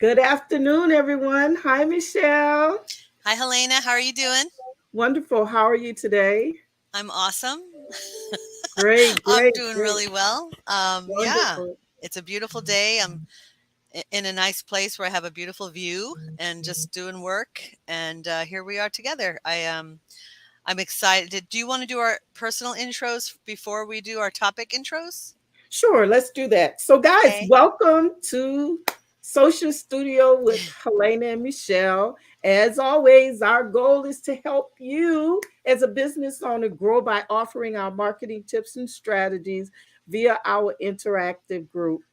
Good afternoon, everyone. Hi, Michelle. Hi, Helena. How are you doing? Wonderful. How are you today? I'm awesome. Great, I'm great, doing great. really well. Yeah, Wonderful. it's a beautiful day. I'm in a nice place where I have a beautiful view and just doing work. And here we are together. I'm excited. Do you want to do our personal intros before we do our topic intros? Sure, let's do that. So, guys, Okay. welcome to Social Studio with Helena and Michelle. As always, our goal is to help you as a business owner grow by offering our marketing tips and strategies via our interactive group.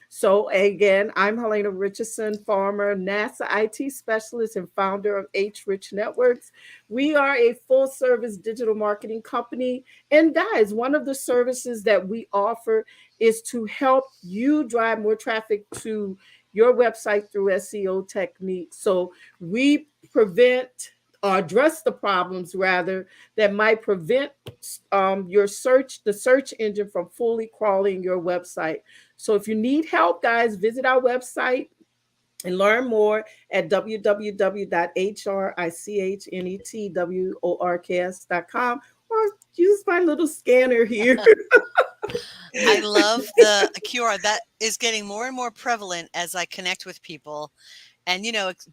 So again, I'm Helena Richardson, former NASA IT specialist and founder of H Rich Networks. We are a full service digital marketing company. And guys, one of the services that we offer is to help you drive more traffic to your website through SEO techniques. So we prevent or address the problems rather that might prevent the search engine from fully crawling your website. So if you need help, guys, visit our website and learn more at www.hrichnetworks.com or use my little scanner here. I love the QR. That is getting more and more prevalent as I connect with people. And,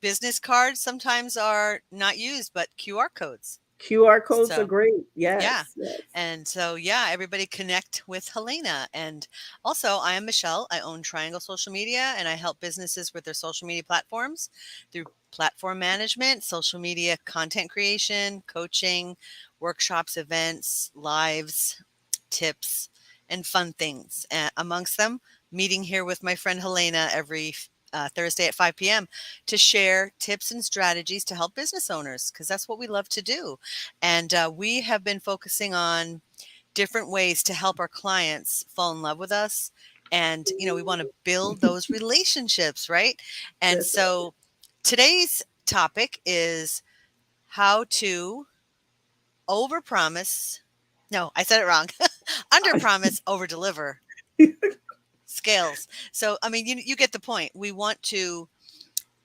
business cards sometimes are not used, but QR codes. QR codes are So, great. yeah. Yes, yes. And so, yeah, everybody connect with Helena. And also, I am Michelle. I own Triangle Social Media and I help businesses with their social media platforms through platform management, social media content creation, coaching, workshops, events, lives, tips, and fun things. Amongst them, meeting here with my friend Helena every Thursday at 5 p.m. to share tips and strategies to help business owners because that's what we love to do. And we have been focusing on different ways to help our clients fall in love with us. And, we want to build those relationships, right? And That's right. so today's topic is how to overpromise. No, I said it wrong. Underpromise, overdeliver scales. So, I mean, you get the point. We want to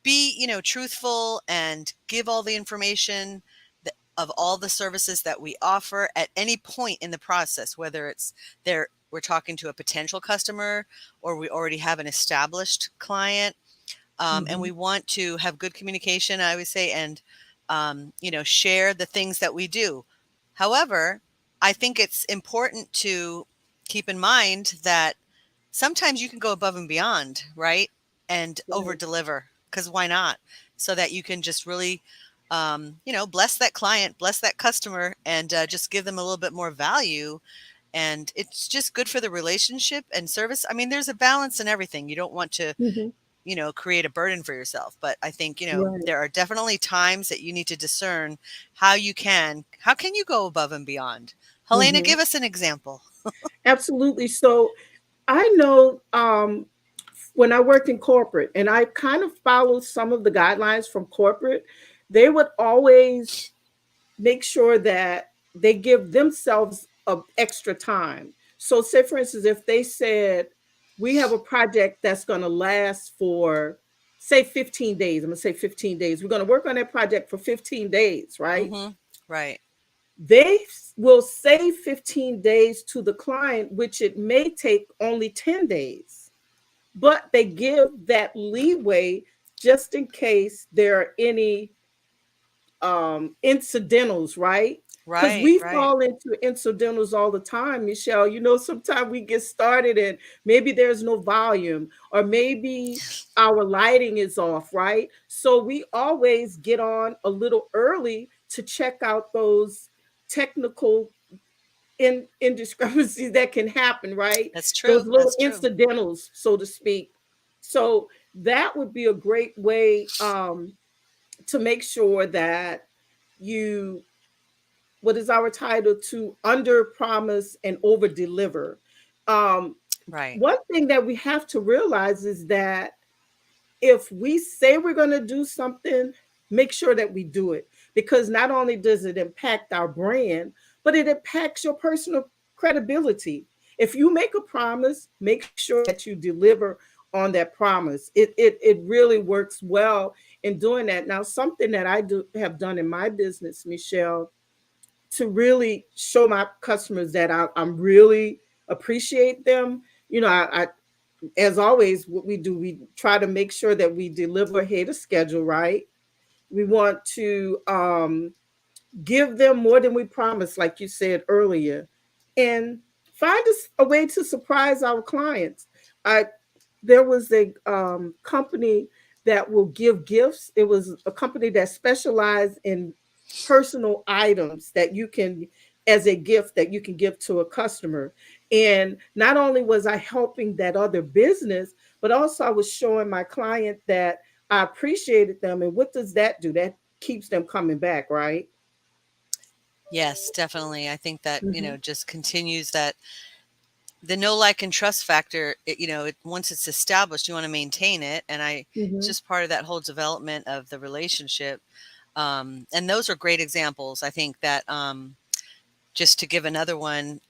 be, truthful and give all the information of all the services that we offer at any point in the process, whether it's there we're talking to a potential customer or we already have an established client. And Mhm. we want to have good communication, I would say, and, share the things that we do. However, I think it's important to keep in mind that sometimes you can go above and beyond, right? And over Right. deliver because why not? So that you can just really, bless that client, bless that customer, and just give them a little bit more value. And it's just good for the relationship and service. I mean, there's a balance in everything. You don't want to, Mhm. create a burden for yourself. But I think, Right. there are definitely times that you need to discern how can you go above and beyond? Helena, Mhm. give us an example. Absolutely. So I know when I worked in corporate and I kind of followed some of the guidelines from corporate, they would always make sure that they give themselves a extra time. So say for instance, if they said we have a project that's going to last for say 15 days, I'm going to say 15 days. We're going to work on that project for 15 days, right? Hmm. Right. They will say 15 days to the client, which it may take only 10 days, but they give that leeway just in case there are any incidentals, right? Because Right. we Right. fall into incidentals all the time, Michelle. You know, sometimes we get started and maybe there's no volume, or maybe our lighting is off, right? So we always get on a little early to check out those technical indiscrepancies that can happen, right? That's Those true. little That's true. incidentals, so to speak. So that would be a great way to make sure that you, what is our title, to under promise and over deliver. um Right. One thing that we have to realize is that if we say we're going to do something, make sure that we do it, because not only does it impact our brand, but it impacts your personal credibility. If you make a promise, make sure that you deliver on that promise. It really works well in doing that. Now, something that I do have done in my business, Michelle, to really show my customers that I'm really appreciate them. I as always, what we do, we try to make sure that we deliver ahead of schedule, right? We want to give them more than we promised, like you said earlier, and find a way to surprise our clients. I There was a company that will give gifts. It was a company that specialized in personal items that you can, as a gift that you can give to a customer. And not only was I helping that other business, but also I was showing my client that I appreciated them. And what does that do? That keeps them coming back, right? Yes, definitely. I think that, Hmm. just continues that the know, like, and trust factor. Once it's established, you want to maintain it. And it's Hmm. just part of that whole development of the relationship. And those are great examples. I think that, just to give another one,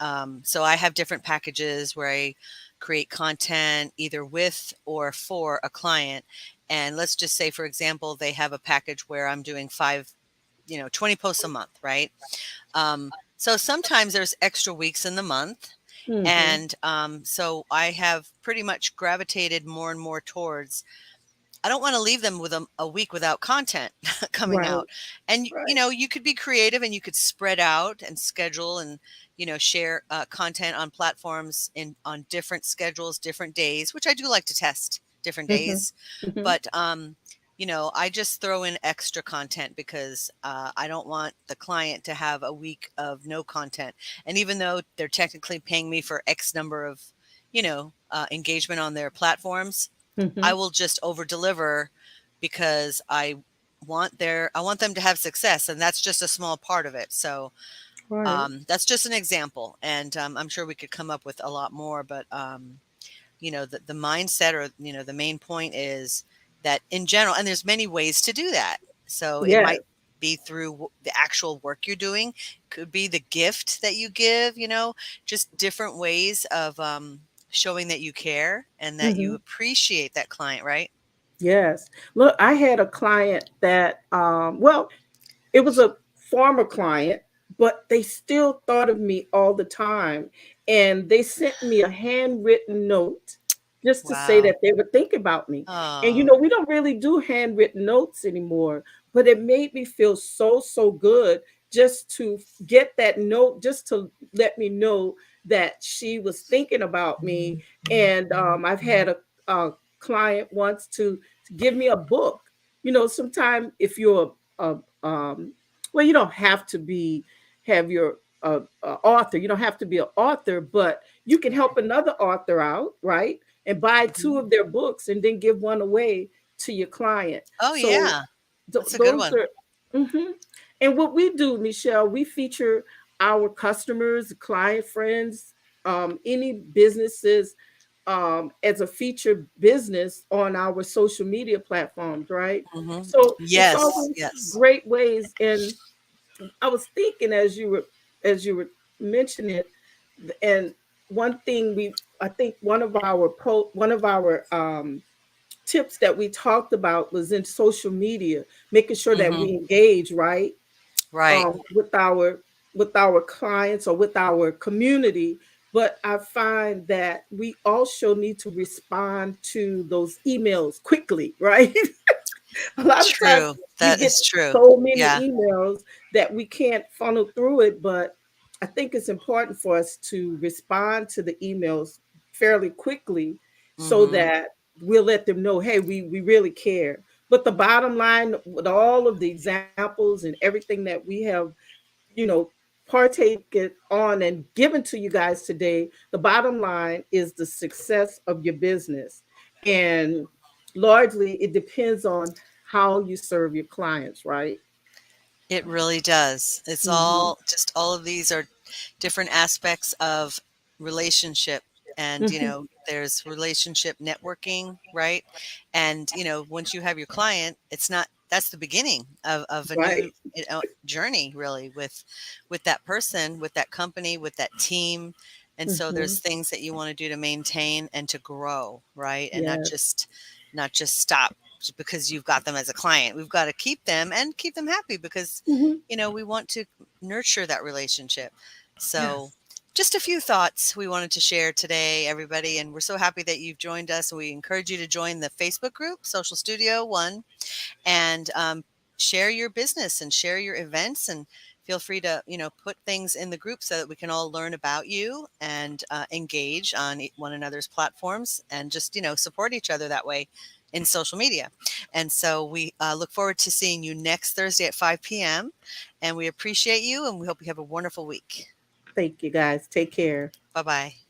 so I have different packages where I create content either with or for a client. And let's just say, for example, they have a package where I'm doing 20 posts a month, right? So sometimes there's extra weeks in the month. Hmm. And so I have pretty much gravitated more and more towards, I don't want to leave them with a week without content coming Right, out. And right. you could be creative and you could spread out and schedule and share content on platforms in on different schedules, different days, which I do like to test different Hmm. days. Hmm. But I just throw in extra content because I don't want the client to have a week of no content. And even though they're technically paying me for X number of engagement on their platforms, I Hmm. will just over deliver because I want them to have success, and that's just a small part of it. So Right. that's just an example, and I'm sure we could come up with a lot more. But the mindset, or the main point is that in general, and there's many ways to do that. So it Yes. might be through the actual work you're doing, could be the gift that you give, just different ways of showing that you care and that you Hmm. appreciate that client, right? Yes. Look, I had a client that, well, it was a former client, but they still thought of me all the time. And they sent me a handwritten note just to say Wow. that they would think about me. And, Oh. we don't really do handwritten notes anymore, but it made me feel so, so good just to get that note, just to let me know that she was thinking about me. And I've had a client once to give me a book. Sometimes if you're well, you don't have to have your author. You don't have to be an author, but you can help another author out, right? And buy two Mhm. of their books and then give one away to your client. Oh, So yeah. That's a good those one. are, hmm and what we do, Michelle, we feature our customers, client friends, any businesses, as a featured business on our social media platforms, right? Mhm. So it's Yes, always yes. great ways. And I was thinking as you were mentioning it, and one thing I think one of our tips that we talked about was in social media, making sure that Mhm. we engage, right, Right. with our clients or with our community. But I find that we also need to respond to those emails quickly, right? A lot of times True. we That get is true. so many Yeah. emails that we can't funnel through it, but I think it's important for us to respond to the emails fairly quickly so Mhm. that we'll let them know, hey, we really care. But the bottom line, with all of the examples and everything that we have, you know, partaken on and given to you guys today, the bottom line is the success of your business. And largely it depends on how you serve your clients, right? It really does. It's Hmm. all of these are different aspects of relationship. And, Hmm. there's relationship networking, right? And, once you have your client, it's not, that's the beginning of a new Right. journey, really, with that person, with that company, with that team. And so Hmm. there's things that you want to do to maintain and to grow, right? And Yes. not just stop because you've got them as a client. We've got to keep them and keep them happy because Hmm. we want to nurture that relationship. So Yes. just a few thoughts we wanted to share today, everybody. And we're so happy that you've joined us. We encourage you to join the Facebook group, Social Studio One, and share your business and share your events, and feel free to put things in the group so that we can all learn about you and engage on one another's platforms and just support each other that way in social media. And so we look forward to seeing you next Thursday at 5 p.m. and we appreciate you and we hope you have a wonderful week. Thank you, guys. Take care. Bye bye.